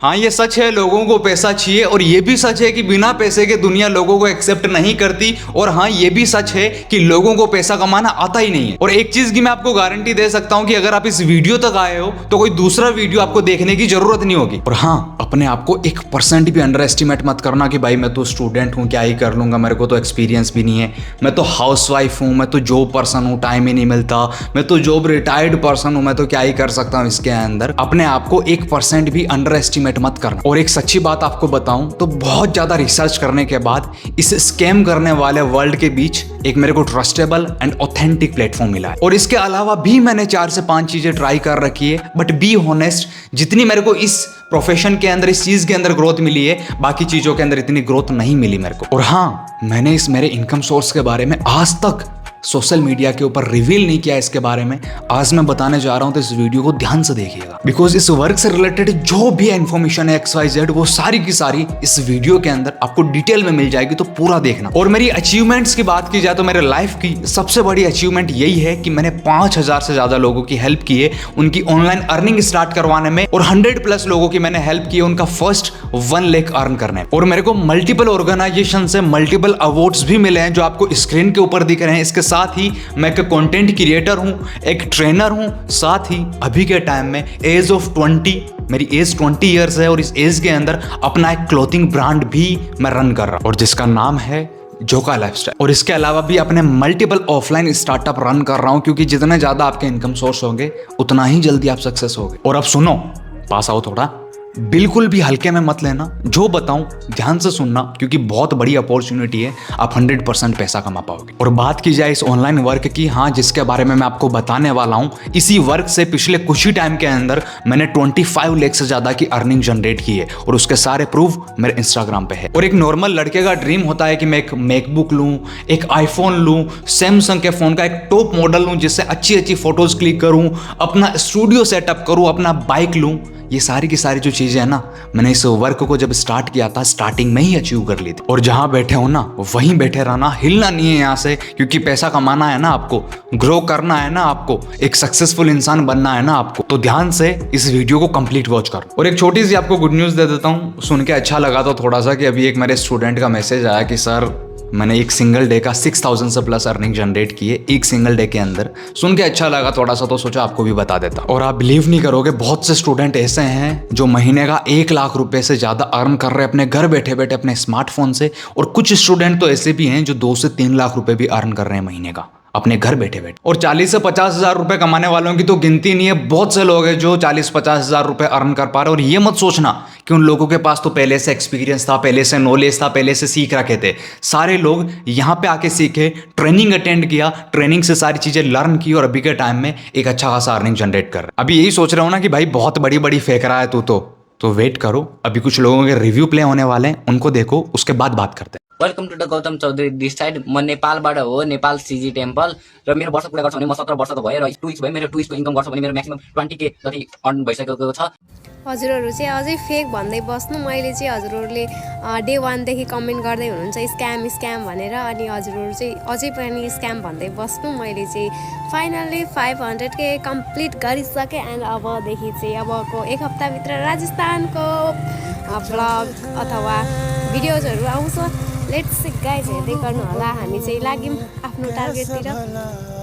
हाँ, ये सच है, लोगों को पैसा चाहिए, और ये भी सच है कि बिना पैसे के दुनिया लोगों को एक्सेप्ट नहीं करती। और हाँ, ये भी सच है कि लोगों को पैसा कमाना आता ही नहीं है। और एक चीज की मैं आपको गारंटी दे सकता हूँ कि अगर आप इस वीडियो तक आए हो तो कोई दूसरा वीडियो आपको देखने की जरूरत नहीं होगी। और हाँ, अपने आप को 1% भी अंडर एस्टिमेट मत करना कि भाई मैं तो स्टूडेंट हूँ, क्या ही कर लूंगा, मेरे को तो एक्सपीरियंस भी नहीं है, मैं तो हाउस वाइफ हूँ, मैं तो जॉब पर्सन हूँ, टाइम ही नहीं मिलता, मैं तो जॉब रिटायर्ड पर्सन हूँ, मैं तो क्या ही कर सकता हूँ। इसके अंदर अपने आप को 1% भी अंडर एस्टिमेट मत करना। और एक सच्ची बात आपको बताऊं तो बहुत ज्यादा रिसर्च करने के बाद इस स्कैम करने वाले वर्ल्ड के बीच एक मेरे को ट्रस्टेबल एंड ऑथेंटिक प्लेटफॉर्म मिला है। और इसके अलावा भी मैंने 4 से 5 चीजें ट्राई कर रखी है, बट बी ऑनेस्ट, जितनी मेरे को इस प्रोफेशन के अंदर, इस चीज के अंदर ग्रोथ मिली है, बाकी चीजों के अंदर इतनी ग्रोथ नहीं मिली मेरे को। और हाँ, मैंने इस मेरे इनकम सोर्स के बारे में आज तक सोशल मीडिया के ऊपर रिवील नहीं किया इसके बारे में। आज मैं बताने जा रहा हूं, तो इस वीडियो को ध्यान से देखिएगा, बिकॉज इस वर्क से रिलेटेड जो भी इन्फॉर्मेशन है XYZ, वो सारी की सारी इस वीडियो के अंदर आपको डिटेल में मिल जाएगी, तो पूरा देखना। और मेरी अचीवमेंट्स की बात की जाए तो मेरे लाइफ की सबसे बड़ी अचीवमेंट यही है कि मैंने 5000 से ज्यादा लोगों की हेल्प की है उनकी ऑनलाइन अर्निंग स्टार्ट करवाने में, और 100+ लोगों की मैंने हेल्प की है उनका फर्स्ट 1 लाख अर्न करने में। और मेरे को मल्टीपल ऑर्गेनाइजेशन से मल्टीपल अवार्ड्स भी मिले हैं जो आपको स्क्रीन के ऊपर दिख रहे हैं। इसके साथ ही मैं एक कंटेंट क्रिएटर हूं, एक ट्रेनर हूं, साथ ही अभी के टाइम में एज ऑफ 20, मेरी एज 20 ईयर्स है, और इस एज के अंदर अपना एक क्लोथिंग ब्रांड भी मैं रन कर रहा हूं, और जिसका नाम है जोका लाइफस्टाइल। और इसके अलावा भी अपने मल्टीपल ऑफलाइन स्टार्टअप रन कर रहा हूं, क्योंकि जितने ज्यादा आपके इनकम सोर्स होंगे उतना ही जल्दी आप सक्सेस होगे। और अब सुनो, पास आओ थोड़ा, बिल्कुल भी हल्के में मत लेना, जो बताऊं ध्यान से सुनना, क्योंकि बहुत बड़ी अपॉर्चुनिटी है, आप 100% पैसा कमा पाओगे। और बात की जाए इस ऑनलाइन वर्क की, हाँ, जिसके बारे में मैं आपको बताने वाला हूं, इसी वर्क से पिछले कुछ ही टाइम के अंदर मैंने 25 लाख से ज्यादा की अर्निंग जनरेट की है, और उसके सारे प्रूफ मेरे इंस्टाग्राम पे है। और एक नॉर्मल लड़के का ड्रीम होता है कि मैं एक मैकबुक लूं, एक आईफोन लूं, सैमसंग के फोन का एक टॉप मॉडल लूं, जिससे अच्छी अच्छी फोटोज क्लिक करूं, अपना स्टूडियो सेटअप करूं, अपना बाइक लूं। ये सारी की सारी जो चीजें है ना, मैंने इस वर्क को जब स्टार्ट किया था स्टार्टिंग में ही अचीव कर ली थी। और जहां बैठे हो ना वहीं बैठे रहना, हिलना नहीं है यहाँ से, क्योंकि पैसा कमाना है ना आपको, ग्रो करना है ना आपको, एक सक्सेसफुल इंसान बनना है ना आपको। तो ध्यान से इस वीडियो को कंप्लीट वॉच करो। और एक छोटी सी आपको गुड न्यूज दे देता हूँ, सुन के अच्छा लगा तो थोड़ा सा, कि अभी एक मेरे स्टूडेंट का मैसेज आया कि सर मैंने एक सिंगल डे का 6000 से प्लस अर्निंग जनरेट की है एक सिंगल डे के अंदर। सुन के अच्छा लगा थोड़ा सा, तो सोचा आपको भी बता देता। और आप बिलीव नहीं करोगे, बहुत से स्टूडेंट ऐसे हैं जो महीने का 1 लाख रुपए से ज्यादा अर्न कर रहे हैं अपने घर बैठे बैठे अपने स्मार्टफोन से। और कुछ स्टूडेंट तो ऐसे भी हैं जो 2 से 3 लाख रुपए भी अर्न कर रहे हैं महीने का अपने घर बैठे बैठे। और 40 से 50 हजार रुपए कमाने वालों की तो गिनती नहीं है, बहुत से लोग हैं जो 40-50 हजार रुपए अर्न कर पा रहे हैं। और ये मत सोचना कि उन लोगों के पास तो पहले से एक्सपीरियंस था, पहले से नॉलेज था, पहले से सीख रखे थे। सारे लोग यहाँ पे आके सीखे, ट्रेनिंग अटेंड किया, ट्रेनिंग से सारी चीजें लर्न की, और अभी के टाइम में एक अच्छा खासा अर्निंग जनरेट कर रहे हैं। अभी यही सोच रहा हूँ ना कि भाई बहुत बड़ी बड़ी फेंक रहा है तू, तो वेट करो, अभी कुछ लोगों के रिव्यू प्ले होने वाले हैं, उनको देखो, उसके बाद बात करते हैं। Welcome to the Gautam Chaudhary this side. म नेपालबाट हो, नेपाल CG टेम्पल। र मेरो वर्ष कुरा गर्छ भने म 17 वर्ष त भयो, र 2 भयो। मेरो 2 को इन्कम गर्छ भने मेरो म्याक्सिमम 20K जति अर्न भइसकेको छ। हजुरहरू चाहिँ अझै फेक भन्दै बस्नु। मैले चाहिँ हजुरहरूले डे 1 देखि कमेन्ट गर्दै हुनुहुन्छ स्क्याम भनेर, अनि हजुरहरू चाहिँ अझै पनि स्क्याम भन्दै बस्नु। मैले चाहिँ फाइनल्ली 500K कम्प्लिट गरिसकेँ, एन्ड अबदेखि चाहिँ अबको 1 हप्ताभित्र राजस्थानको भ्लग अथवा भिडियोजहरू आउँछ। लेट्स सी गाइज, हेर्दै गर्नु होला। हामी चाहिँ लाग्यौँ आफ्नो टार्गेटतिर।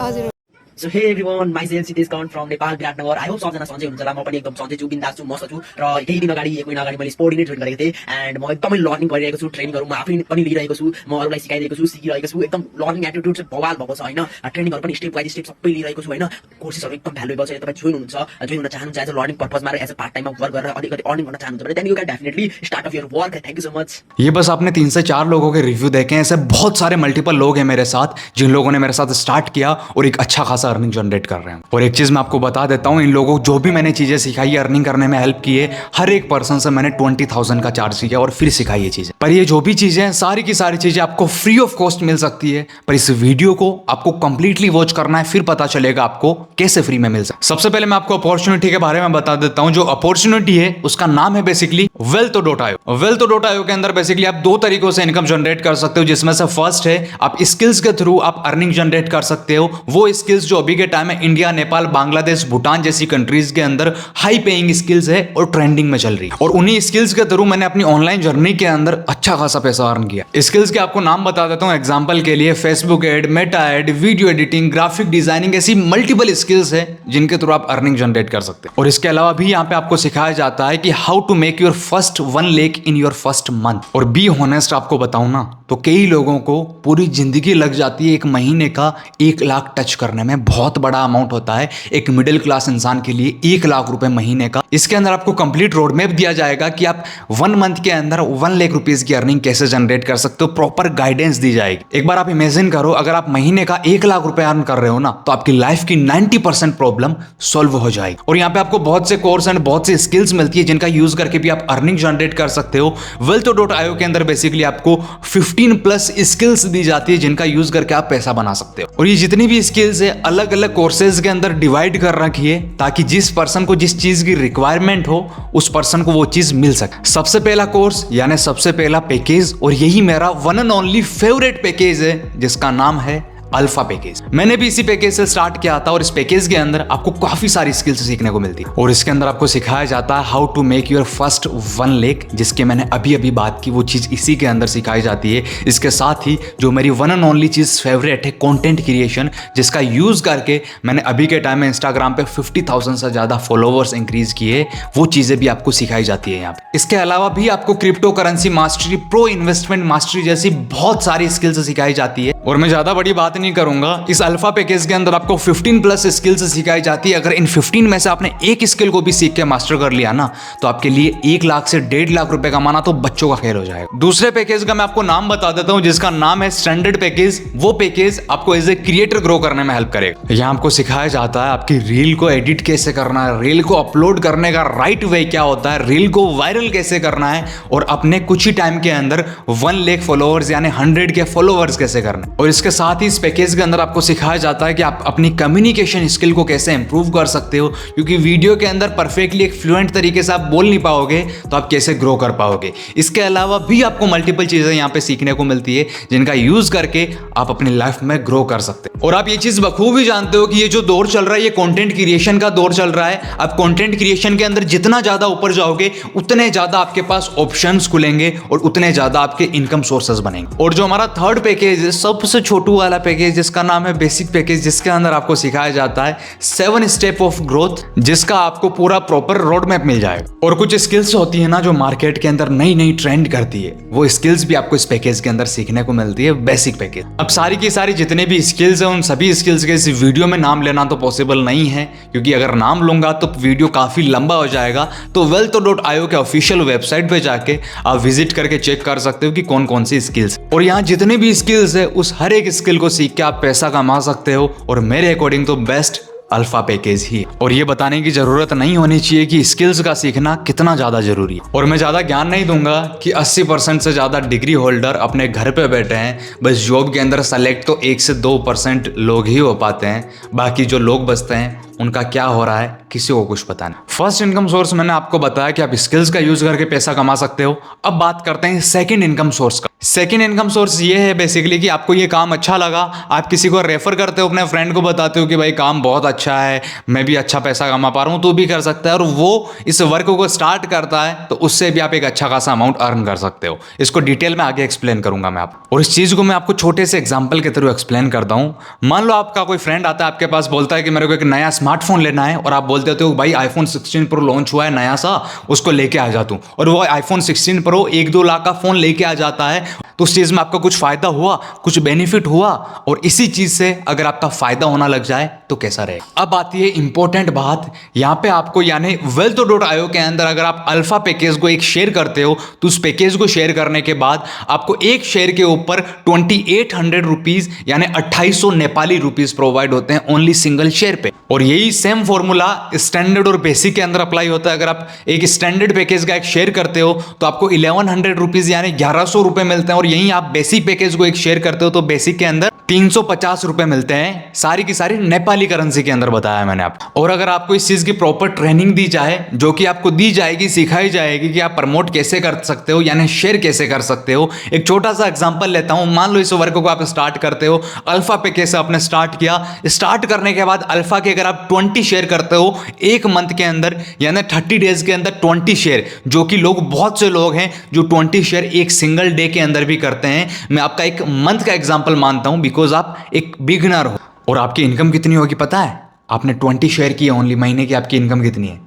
हजुर। So hey everyone, myself Sitesh Khan from Nepal, Viratnagar. I hope सबजना सन्चै हुनुहुन्छ होला। म पनि एकदम सन्चै छु, बिन्दास छु, मस्त छु। र केही दिन अगाडि 1 महिना अगाडि मैले स्पोर्ट युनिट जोइन गरेको थिएँ, एन्ड म एकदमै लर्निङ गरिरहेको छु, ट्रेनिङहरू म आफै पनि लिइरहेको छु, म अरूलाई सिकाइरहेको छु, सिकिरहेको छु। एकदम लर्निङ एटिट्युड चाहिँ बवाल भएको छ हैन। ट्रेनिङहरू पनि स्टेप बाइ स्टेप सबै लिइरहेको छु हैन। कोर्सेसहरू एकदम भ्यालुएबल छ। तपाईं जोइन हुनुहुन्छ, जोइन हुन चाहनुहुन्छ एज अ लर्निङ पर्पजमा र एज अ पार्ट टाइममा वर्क गरेर अलिकति अर्निङ गर्न चाहनुहुन्छ भने then you can definitely start off your work. Thank you so much. ये बस आपने 3 से 4 लोगों के रिव्यू देखे हैं, ऐसे बहुत सारे मल्टीपल लोग हैं मेरे साथ जिन लोगों ने मेरे साथ स्टार्ट किया और एक अच्छा खासा अर्निंग जनरेट कर रहे हैं। और एक चीज मैं आपको बता देता हूं, इन लोगों को जो भी मैंने चीजें सिखाई, अर्निंग करने में हेल्प की है, हर एक पर्सन से मैंने 20,000 का चार्ज किया और फिर सिखाई ये चीजें। पर ये जो भी चीजें हैं, सारी की सारी चीजें आपको फ्री ऑफ कॉस्ट मिल सकती है, पर इस वीडियो को आपको कंप्लीटली वॉच करना है, फिर पता चलेगा आपको कैसे फ्री में मिल सकता है। सबसे पहले मैं आपको अपॉर्चुनिटी के बारे में बता देता हूं। जो अपॉर्चुनिटी है उसका नाम है बेसिकली Wealth.io। Wealth.io के अंदर बेसिकली आप 2 तरीकों से इनकम जनरेट कर सकते हो, जिसमें से फर्स्ट है आप स्किल्स के थ्रू आप अर्निंग जनरेट कर सकते हो। वो स्किल्स जो अभी के टाइम में इंडिया, नेपाल, बांग्लादेश, भूटान जैसी कंट्रीज के अंदर हाई पेइंग स्किल्स है और ट्रेंडिंग में चल रही है। और उन्हीं स्किल्स के थ्रू मैंने अपनी ऑनलाइन जर्नी के अंदर अच्छा खासा पैसा अर्न किया। स्किल्स के आपको नाम बता देता हूँ एग्जांपल के लिए, Facebook ad, Meta ad, video editing, graphic designing, ऐसी मल्टीपल स्किल्स है जिनके थ्रू आप अर्निंग जनरेट कर सकते हैं। और इसके अलावा भी यहाँ पे आपको सिखाया जाता है कि how to make your first 1 lakh in your first month. और बी ऑनेस्ट आपको बताऊं ना तो कई लोगों को पूरी जिंदगी लग जाती है 1 महीने का 1 लाख टच करने में। बहुत बड़ा अमाउंट होता है एक मिडिल क्लास इंसान के लिए 1 लाख रुपए महीने का। इसके अंदर आपको कंप्लीट रोड मैप दिया जाएगा कि आप 1 मंथ के अंदर 1 लाख रुपीज की अर्निंग कैसे जनरेट कर सकते हो, प्रॉपर गाइडेंस दी जाएगी। एक बार आप इमेजिन करो, अगर आप महीने का 1 लाख रुपए अर्न कर रहे हो ना तो आपकी लाइफ की 90% प्रॉब्लम सॉल्व हो जाएगी। और यहाँ पे आपको बहुत से कोर्स एंड बहुत सी स्किल्स मिलती है जिनका यूज करके भी आप अर्निंग जनरेट कर सकते हो। wealth.io के अंदर बेसिकली आपको 15+ स्किल्स दी जाती है जिनका यूज करके आप पैसा बना सकते हो। और ये जितनी भी स्किल्स है अलग अलग कोर्सेज के अंदर डिवाइड कर रखी है ताकि जिस पर्सन को जिस चीज की रिक्वायरमेंट हो उस पर्सन को वो चीज मिल सके। सबसे पहला कोर्स यानी सबसे पहला पैकेज, और यही मेरा one and only favourite package है जिसका नाम है अल्फा पैकेज। मैंने भी इसी पैकेज से स्टार्ट किया था और इस पैकेज के अंदर आपको काफी सारी स्किल्स सीखने को मिलती है। और इसके अंदर आपको सिखाया जाता है how to make your first 1 lakh, जिसके मैंने अभी अभी बात की, वो चीज इसी के अंदर सिखाई जाती है। इसके साथ ही जो मेरी वन एंड ओनली चीज फेवरेट है कंटेंट क्रिएशन, जिसका यूज करके मैंने अभी के टाइम में इंस्टाग्राम पे 50,000 से ज्यादा फॉलोवर्स इंक्रीज किए, वो चीजें भी आपको सिखाई जाती है यहाँ पे। इसके अलावा भी आपको crypto currency mastery, pro investment mastery जैसी बहुत सारी स्किल्स सिखाई जाती है। और मैं ज्यादा बड़ी बात नहीं करूंगा, इस अल्फा पैकेज के अंदर आपको 15+ स्किल्स सिखाई जाती है। अगर इन 15 में से आपने एक स्किल को भी सीख के मास्टर कर लिया ना तो आपके लिए 1 लाख से 1.5 लाख रुपए कमाना तो बच्चों का खेल हो जाएगा। दूसरे पैकेज का मैं आपको नाम बता देता हूं जिसका नाम है स्टैंडर्ड पैकेज। वो पैकेज आपको एज ए क्रिएटर ग्रो करने में हेल्प करेगा। यहाँ आपको सिखाया जाता है आपकी रील को एडिट कैसे करना है, रील को अपलोड करने का राइट वे क्या होता है, रील को वायरल कैसे करना है, और अपने कुछ ही टाइम के अंदर 1 लाख फॉलोअर्स यानी 100 के फॉलोअर्स कैसे करना है। और इसके साथ ही इस पैकेज के अंदर आपको सिखाया जाता है कि आप अपनी कम्युनिकेशन स्किल को कैसे इंप्रूव कर सकते हो, क्योंकि वीडियो के अंदर परफेक्टली एक फ्लुएंट तरीके से आप बोल नहीं पाओगे तो आप कैसे ग्रो कर पाओगे। इसके अलावा भी आपको मल्टीपल चीजें यहाँ पे सीखने को मिलती है जिनका यूज करके आप अपनी लाइफ में ग्रो कर सकते हो। और आप ये चीज बखूबी जानते हो कि ये जो दौर चल रहा है ये कंटेंट क्रिएशन का दौर चल रहा है। आप कंटेंट क्रिएशन के अंदर जितना ज्यादा ऊपर जाओगे उतने ज्यादा आपके पास ऑप्शंस खुलेंगे और उतने ज्यादा आपके इनकम सोर्सेज बनेंगे। और जो हमारा थर्ड पैकेज है, सबसे छोटू वाला पैकेज, जिसका नाम है बेसिक पैकेज, जिसके अंदर आपको सिखाया जाता है 7 स्टेप ऑफ ग्रोथ, जिसका आपको पूरा प्रॉपर रोड मैप मिल जाएगा। और कुछ स्किल्स होती है ना जो मार्केट के अंदर नई नई ट्रेंड करती है, वो स्किल्स भी आपको इस पैकेज के अंदर सीखने को मिलती है, बेसिक पैकेज। अब सारी की सारी जितने भी स्किल्स हैं उन सभी स्किल्स के इस वीडियो में नाम लेना तो पॉसिबल नहीं है, क्योंकि अगर नाम लूंगा तो वीडियो काफी लंबा हो जाएगा। तो wealth.io के ऑफिशियल वेबसाइट पे जाके आप विजिट करके चेक कर सकते हो कि कौन कौन सी स्किल्स, और यहाँ जितने भी स्किल्स है उस हर एक स्किल को सीख के आप पैसा कमा सकते हो। और मेरे अकॉर्डिंग तो बेस्ट अल्फा पैकेज ही। और ये बताने की जरूरत नहीं होनी चाहिए कि स्किल्स का सीखना कितना ज्यादा जरूरी है। और मैं ज्यादा ज्ञान नहीं दूंगा कि 80% से ज्यादा डिग्री होल्डर अपने घर पे बैठे हैं, बस जॉब के अंदर सेलेक्ट तो 1 से 2% लोग ही हो पाते हैं। बाकी जो लोग बचते हैं उनका क्या हो रहा है किसी को कुछ पता नहीं। फर्स्ट इनकम सोर्स मैंने आपको बताया कि आप स्किल्स का यूज करके पैसा कमा सकते हो। अब बात करते हैं सेकंड इनकम सोर्स का। सेकंड इनकम सोर्स ये है बेसिकली कि आपको ये काम अच्छा लगा, आप किसी को रेफर करते हो, अपने फ्रेंड को बताते हो कि भाई काम बहुत अच्छा है, मैं भी अच्छा पैसा कमा पा रहा हूँ, तू भी कर सकता है, और वो इस वर्क को स्टार्ट करता है तो उससे भी आप एक अच्छा खासा अमाउंट अर्न कर सकते हो। इसको डिटेल में आगे एक्सप्लेन करूंगा मैं आपको, और इस चीज को मैं आपको छोटे से एग्जाम्पल के थ्रू एक्सप्लेन करता हूँ। मान लो आपका कोई फ्रेंड आता है आपके पास, बोलता है कि मेरे को एक नया स्मार्टफोन लेना है, और आप बोलते हो भाई iPhone 16 Pro लॉन्च हुआ है नया सा, उसको लेके आ जा तू, और वो iPhone 16 Pro 1-2 लाख का फोन लेके आ जाता है। तो उस चीज में आपका कुछ फायदा हुआ, कुछ बेनिफिट हुआ, और इसी चीज से अगर आपका फायदा होना लग जाए तो कैसा रहे। अब आती है इंपॉर्टेंट बात, यहाँ पे आपको यानी wealth.io के अंदर अगर आप अल्फा पैकेज को एक शेयर करते हो तो उस पैकेज को शेयर करने के बाद आपको एक शेयर के ऊपर 2800 रुपीज यानी 2800 नेपाली रुपीज प्रोवाइड होते हैं ओनली सिंगल शेयर पे। और यही सेम फॉर्मूला स्टैंडर्ड और बेसिक के अंदर अप्लाई होता है। अगर आप एक स्टैंडर्ड पैकेज का एक शेयर करते हो तो आपको 1100 रुपीज यानी 1100 रुपए मिलते हैं, और यहीं आप बेसिक पैकेज को एक शेयर करते हो तो बेसिक के अंदर 350 रुपए मिलते हैं, सारी की सारी नेपाली करेंसी के अंदर बताया मैंने आपको। और अगर आपको इस चीज की प्रॉपर ट्रेनिंग दी जाए, जो कि आपको दी जाएगी, सिखाई जाएगी कि आप प्रमोट कैसे कर सकते हो, यानी शेयर कैसे कर सकते हो। एक छोटा सा एग्जांपल लेता हूं, मान लो इस वर्क को आप स्टार्ट करते हो, अल्फा पे कैसे आपने स्टार्ट किया। स्टार्ट करने के बाद अल्फा के अगर आप 20 शेयर करते हो एक मंथ के अंदर, यानी 30 डेज के अंदर 20 शेयर, जो कि लोग, बहुत से लोग हैं जो 20 शेयर एक सिंगल डे के अंदर भी करते हैं। मैं आपका एक मंथ का एग्जांपल मानता हूं, बिकॉज आप एक बिगिनर हो। और आपकी इनकम कितनी होगी पता है? आपने 20 शेयर किए ओनली, महीने की आपकी इनकम कितनी है?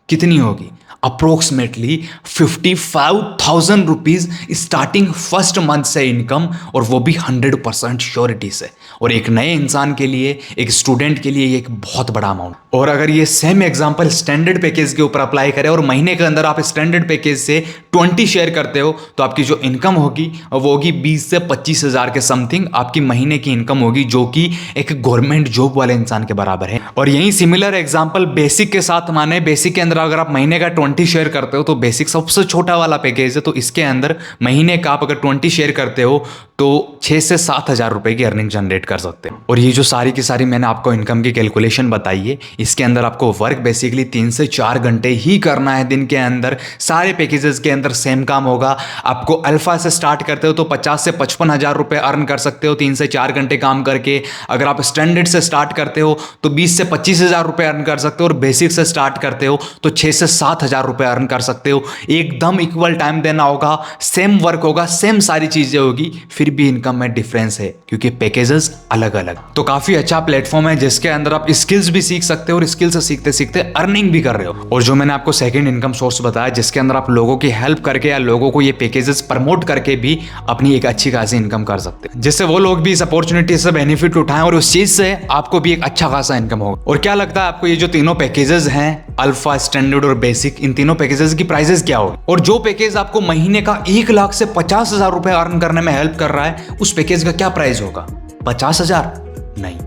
कितनी होगी? Approximately 55,000 rupees starting first month से इनकम, और वो भी 100% श्योरिटी से। और एक नए इंसान के लिए, एक स्टूडेंट के लिए ये एक बहुत बड़ा अमाउंट। और अगर ये सेम एग्जांपल स्टैंडर्ड पैकेज के ऊपर अप्लाई करें और महीने के अंदर आप स्टैंडर्ड पैकेज से 20 शेयर करते हो, तो आपकी जो इनकम होगी वो होगी 20 से 25 हज़ार के समथिंग आपकी महीने की इनकम होगी, जो कि एक गवर्नमेंट जॉब वाले इंसान के बराबर है। और यही सिमिलर एग्जांपल बेसिक के साथ माने, बेसिक के अंदर अगर आप महीने का 20 शेयर करते हो तो बेसिक सबसे छोटा वाला पैकेज है, तो इसके अंदर महीने का आप अगर 20 शेयर करते हो तो 6 से 7 हज़ार रुपए की अर्निंग जनरेट कर सकते हो। और ये जो सारी की सारी मैंने आपको इनकम की कैलकुलेशन बताई है, इसके अंदर आपको वर्क बेसिकली 3 से 4 घंटे ही करना है दिन के अंदर। सारे पैकेजेस के अंदर सेम काम होगा। आपको अल्फा से स्टार्ट करते हो तो 50 से 55 हज़ार रुपए अर्न कर सकते हो 3 से 4 घंटे काम करके। अगर आप स्टैंडर्ड से स्टार्ट करते हो तो 20 से 25 हज़ार रुपए अर्न कर सकते हो, और बेसिक से स्टार्ट करते हो तो 6 से 7 हज़ार रुपए अर्न कर सकते हो। एकदम इक्वल टाइम देना होगा, सेम वर्क होगा, सेम सारी चीजें होगी, फिर भी इनकम में डिफरेंस है क्योंकि पैकेजेस अलग अलग। तो काफी अच्छा प्लेटफॉर्म है जिसके अंदर आप स्किल्स भी सीख सकते हो और स्किल्स से सीखते सीखते अर्निंग भी कर रहे हो। और जो मैंने आपको सेकंड इनकम सोर्स बताया, जिसके अंदर आप लोगों की हेल्प करके या लोगों को ये पैकेजेस प्रमोट करके भी अपनी एक अच्छी खासी इनकम कर सकते हैं, जिससे वो लोग भी इस अपॉर्चुनिटी से बेनिफिट उठाएं और उस चीज से आपको भी एक अच्छा खासा इनकम होगा। और क्या लगता है आपको ये जो तीनों पैकेजेस हैं, अल्फा, स्टैंडर्ड और बेसिक, इन तीनों पैकेजेस की प्राइसेस क्या होगी? और जो पैकेज आपको महीने का 1 लाख से 50 हज़ार रुपए अर्न करने में हेल्प कर रहा है, उस पैकेज का क्या प्राइस होगा? 50 हज़ार? नहीं।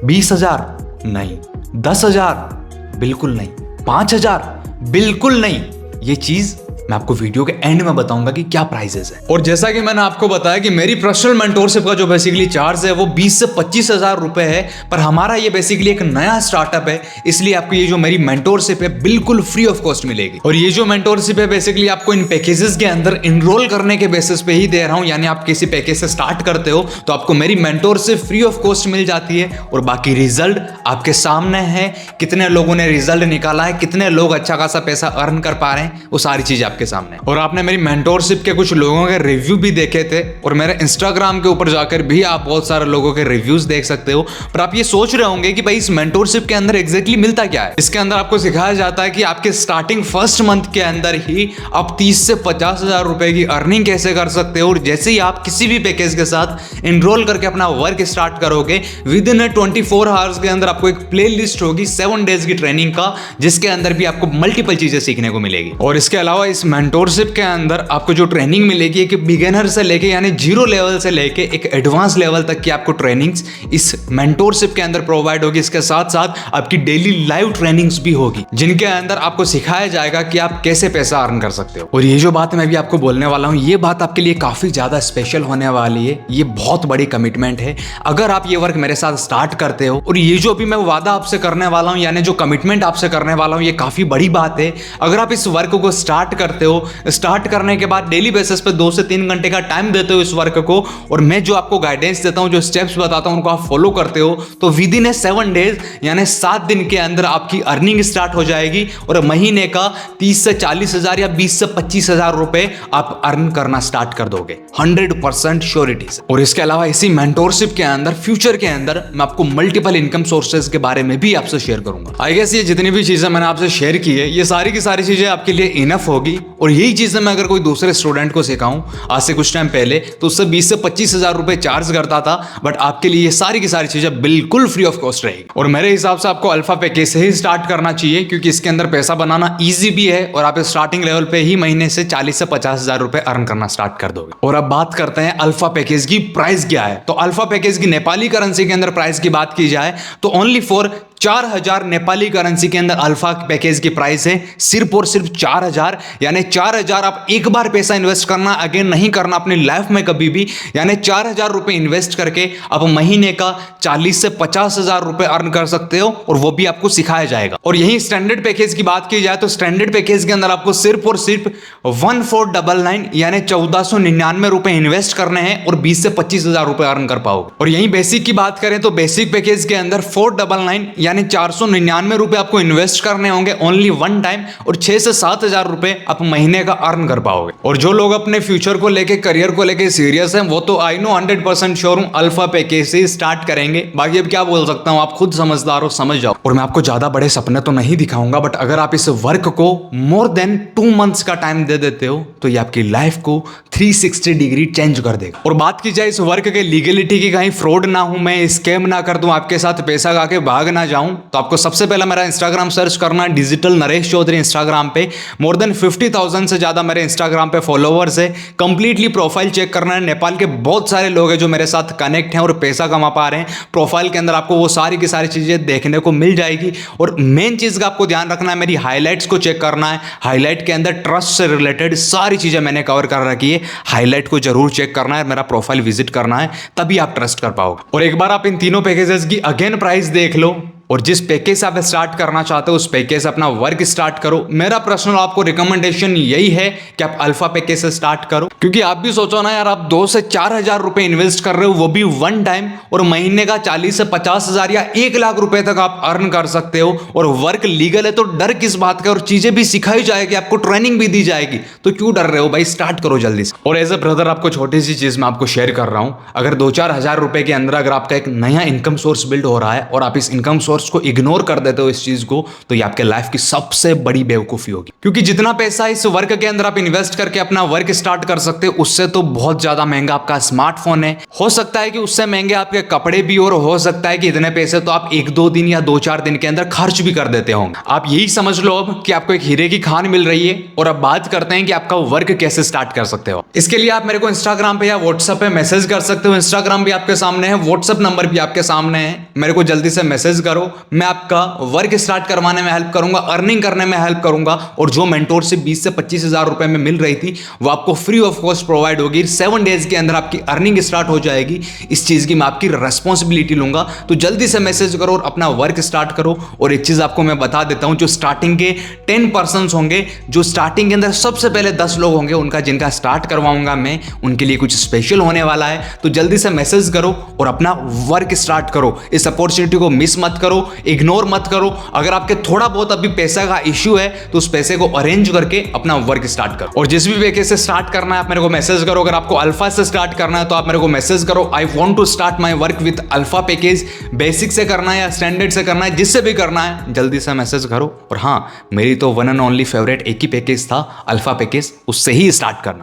20 हज़ार? नहीं। 10 हज़ार? बिल्कुल नहीं। 5 हज़ार? बिल्कुल नहीं। ये चीज मैं आपको वीडियो के एंड में बताऊंगा कि क्या प्राइसेस है। और जैसा कि मैंने आपको बताया कि मेरी पर्सनल मेंटोरशिप का जो बेसिकली चार्ज है वो 20 से 25 हज़ार रुपए है, पर हमारा ये बेसिकली एक नया स्टार्टअप है, इसलिए आपको ये जो मेरी मेंटोरशिप है बिल्कुल फ्री ऑफ कॉस्ट मिलेगी। और ये जो मेंटोरशिप है बेसिकली आपको इन पैकेजेस के अंदर इनरोल करने के बेसिस पे ही दे रहा हूं, यानी आप किसी पैकेज से स्टार्ट करते हो तो आपको मेरी मेंटोरशिप फ्री ऑफ कॉस्ट मिल जाती है, और बाकी रिजल्ट आपके सामने है। कितने लोगों ने रिजल्ट निकाला है, कितने लोग अच्छा खासा पैसा अर्न कर पा रहे हैं, वो सारी चीज आपके सामने। और आपने मेरी मेंटोरशिप के कुछ लोगों के रिव्यू भी देखे थे, और मेरे इंस्टाग्राम के ऊपर जाकर भी आप बहुत सारे लोगों के रिव्यूज देख सकते हो। पर आप ये सोच रहे होंगे कि भाई इस मेंटोरशिप के अंदर एग्जैक्टली मिलता क्या है? इसके अंदर आपको सिखाया जाता है कि आपके स्टार्टिंग फर्स्ट मंथ के अंदर ही आप 30 से 50 हज़ार रुपए की अर्निंग कैसे कर सकते हो। और जैसे ही आप किसी भी पैकेज के साथ इनरोल करके अपना वर्क स्टार्ट करोगे, विद इन 24 आवर्स के अंदर आपको एक प्ले लिस्ट होगी 7 डेज की ट्रेनिंग का, जिसके अंदर भी आपको मल्टीपल चीजें सीखने को मिलेगी। और इसके अलावा इस मेंटोरशिप के अंदर आपको जो ट्रेनिंग मिलेगी एक बिगिनर से लेके यानी 0 लेवल से लेके एक एडवांस लेवल तक की आपको ट्रेनिंग्स इस मेंटोरशिप के अंदर प्रोवाइड होगी। इसके साथ साथ आपकी डेली लाइव ट्रेनिंग्स भी होगी, जिनके अंदर आपको सिखाया जाएगा कि आप कैसे पैसा अर्न कर सकते हो। और ये जो बात मैं भी आपको बोलने वाला हूँ, ये बात आपके लिए काफी ज्यादा स्पेशल होने वाली है। ये बहुत बड़ी कमिटमेंट है। अगर आप ये वर्क मेरे साथ स्टार्ट करते हो, और ये जो भी मैं वादा आपसे करने वाला हूँ, यानी जो कमिटमेंट आपसे करने वाला हूँ, ये काफी बड़ी बात है। अगर आप इस वर्क को स्टार्ट करते हो, स्टार्ट करने के बाद डेली बेसिस पे 2 से 3 घंटे का टाइम देते हो इस वर्क को, और मैं जो आपको गाइडेंस देता हूं, जो स्टेप्स बताता हूं, उनको आप फॉलो करते हो, तो विद इन 7 डेज यानी 7 दिन के अंदर आपकी अर्निंग स्टार्ट हो जाएगी, और महीने का 30 से 40 हज़ार या 20 से 25 हज़ार रुपए आप अर्न करना स्टार्ट कर दोगे 100% श्योरिटी से। और इसके अलावा इसी मेंटोरशिप के अंदर फ्यूचर के अंदर मैं आपको मल्टीपल इनकम सोर्सेज के बारे में भी आपसे शेयर करूंगा। आई गेस ये जितनी भी चीजें मैंने आपसे शेयर की है, ये सारी की सारी चीजें आपके लिए इनफ होगी। और यही चीजें मैं अगर कोई दूसरे स्टूडेंट को सिखाऊं आज से कुछ टाइम पहले, तो उससे 20 से 25 हज़ार रुपए चार्ज करता था, बट आपके लिए ये सारी की सारी चीजें बिल्कुल फ्री ऑफ कॉस्ट रहेगी। और मेरे हिसाब से आपको अल्फा पैकेज से ही स्टार्ट करना चाहिए, क्योंकि इसके अंदर पैसा बनाना ईजी भी है, और आप स्टार्टिंग लेवल पे ही महीने से 40 से 50 हज़ार रुपए अर्न करना स्टार्ट कर दोगे। और अब बात करते हैं अल्फा पैकेज की प्राइस क्या है। तो अल्फा पैकेज की नेपाली करेंसी के अंदर प्राइस की बात की जाए तो ओनली फॉर 4000 नेपाली करेंसी के अंदर अल्फा पैकेज की प्राइस है, सिर्फ और सिर्फ 4000। यानी 4000 आप एक बार पैसा इन्वेस्ट करना, अगेन नहीं करना अपनी लाइफ में कभी भी। यानी 4000 रुपए इन्वेस्ट करके आप महीने का 40 से 50,000 रुपए अर्न कर सकते हो, और वो भी आपको सिखाया जाएगा। और यही स्टैंडर्ड पैकेज की बात की जाए तो स्टैंडर्ड पैकेज के अंदर आपको सिर्फ और सिर्फ 1499 यानी 1499 रुपए इन्वेस्ट करने हैं और 20 से 25,000 रुपए अर्न कर पाओगे। और यही बेसिक की बात करें तो बेसिक पैकेज के अंदर 499 यानी 499 रुपए आपको इन्वेस्ट करने होंगे ओनली वन टाइम, और 6 से 7,000 रुपए आप महीने का अर्न कर पाओगे। और जो लोग अपने फ्यूचर को लेके, करियर को लेके सीरियस हैं, वो तो आई नो 100% श्योर हूं अल्फा पैकेज से स्टार्ट करेंगे। बाकी अब क्या बोल सकता हूं, आप खुद समझदार हो, समझ जाओ। और मैं आपको ज्यादा बड़े सपने तो नहीं दिखाऊंगा, बट अगर आप इस वर्क को मोर देन 2 मंथ्स का टाइम दे देते हो तो ये आपकी लाइफ को 360 डिग्री चेंज कर देगा। और बात की जाए इस वर्क के लीगलिटी की, कहीं फ्रॉड ना हूं मैं, स्कैम ना कर दूं, आपके साथ पैसा गा के भाग ना जाऊं, तो आपको सबसे पहले मेरा इंस्टाग्राम सर्च करना है, डिजिटल नरेश चौधरी इंस्टाग्राम पे। मोर देन 50,000 से ज्यादा मेरे इंस्टाग्राम पे फॉलोवर्स है। कंप्लीटली प्रोफाइल चेक करना है। नेपाल के बहुत सारे लोग हैं जो मेरे साथ कनेक्ट हैं और पैसा कमा पा रहे हैं। प्रोफाइल के अंदर आपको वो सारी की सारी चीजें देखने को मिल जाएगी। और मेन चीज का आपको ध्यान रखना है, मेरी हाईलाइट्स को चेक करना है। हाईलाइट के अंदर ट्रस्ट से रिलेटेड सारी चीजें मैंने कवर कर रखी है। हाईलाइट को जरूर चेक करना है, मेरा प्रोफाइल विजिट करना है, तभी आप ट्रस्ट कर पाओगे। और एक बार आप इन तीनों पैकेजेस की अगेन प्राइस देख लो, और जिस पैकेज से आप स्टार्ट करना चाहते हो उस पैकेज से अपना वर्क स्टार्ट करो। मेरा पर्सनल आपको रिकमेंडेशन यही है कि आप अल्फा पैकेज से स्टार्ट करो, क्योंकि आप भी सोचो ना यार, आप 2 से 4,000 रुपए इन्वेस्ट कर रहे हो, वो भी वन टाइम, और महीने का 40 से 50,000 या 1 लाख रुपए तक आप अर्न कर सकते हो। और वर्क लीगल है तो डर किस बात का, और चीजें भी सिखाई जाएगी, आपको ट्रेनिंग भी दी जाएगी, तो क्यों डर रहे हो भाई, स्टार्ट करो जल्दी से। और एज ए ब्रदर आपको छोटी सी चीज मैं आपको शेयर कर रहा हूं, अगर 2-4 हजार रुपए के अंदर अगर आपका एक नया इनकम सोर्स बिल्ड हो रहा है और आप इस इनकम सोर्स को इग्नोर कर देते हो इस चीज को, तो ये आपके लाइफ की सबसे बड़ी बेवकूफी होगी। क्योंकि जितना पैसा इस वर्क के अंदर आप इन्वेस्ट करके अपना वर्क स्टार्ट कर सकते हो, उससे तो बहुत ज्यादा महंगा आपका स्मार्टफोन है, हो सकता है कि उससे महंगे आपके कपड़े भी, और हो सकता है कि इतने पैसे तो आप 1-2 दिन या 2-4 दिन के अंदर खर्च भी कर देते होंगे। आप यही समझ लो अब कि आपको एक हीरे की खान मिल रही है। और अब बात करते हैं कि आपका वर्क कैसे स्टार्ट कर सकते हो। इसके लिए आप मेरे को इंस्टाग्राम पे या व्हाट्सएप पे मैसेज कर सकते हो। इंस्टाग्राम भी आपके सामने है, व्हाट्सएप नंबर भी आपके सामने है, मेरे को जल्दी से मैसेज करो। मैं आपका वर्क स्टार्ट करवाने में हेल्प करूंगा, अर्निंग करने में हेल्प करूंगा। और जो मेंटोरशिप 20 से 25,000 रुपए में मिल रही थी वो आपको फ्री ऑफ कॉस्ट प्रोवाइड होगी। 7 डेज के अंदर आपकी अर्निंग स्टार्ट हो जाएगी। इस चीज की मैं आपकी रेस्पॉन्सिबिलिटी लूंगा, तो जल्दी से मैसेज करो और अपना वर्क स्टार्ट करो। और एक चीज आपको मैं बता देता हूं, जो स्टार्टिंग के 10% होंगे, जो स्टार्टिंग के अंदर सबसे पहले 10 लोग होंगे, उनका जिनका स्टार्ट करवाऊंगा मैं, उनके लिए कुछ स्पेशल होने वाला है। तो जल्दी से मैसेज करो और अपना वर्क स्टार्ट करो। इस अपॉर्चुनिटी को मिस मत करो, इग्नोर मत करो। अगर आपके थोड़ा बहुत अभी पैसा का इश्यू है तो उस पैसे को अरेंज करके अपना वर्क स्टार्ट करो। और जिस भी पैकेज से स्टार्ट करना है आप मेरे को मैसेज करो। अगर आपको अल्फा से स्टार्ट करना है तो आप मेरे को मैसेज करो, I want to start my work with Alpha package. Basic से करना है या स्टैंडर्ड से करना है, जिससे भी करना है जल्दी से मैसेज करो। और हाँ, मेरी तो वन एंड ओनली फेवरेट एक ही पैकेज था, अल्फा पैकेज, उससे ही स्टार्ट करना।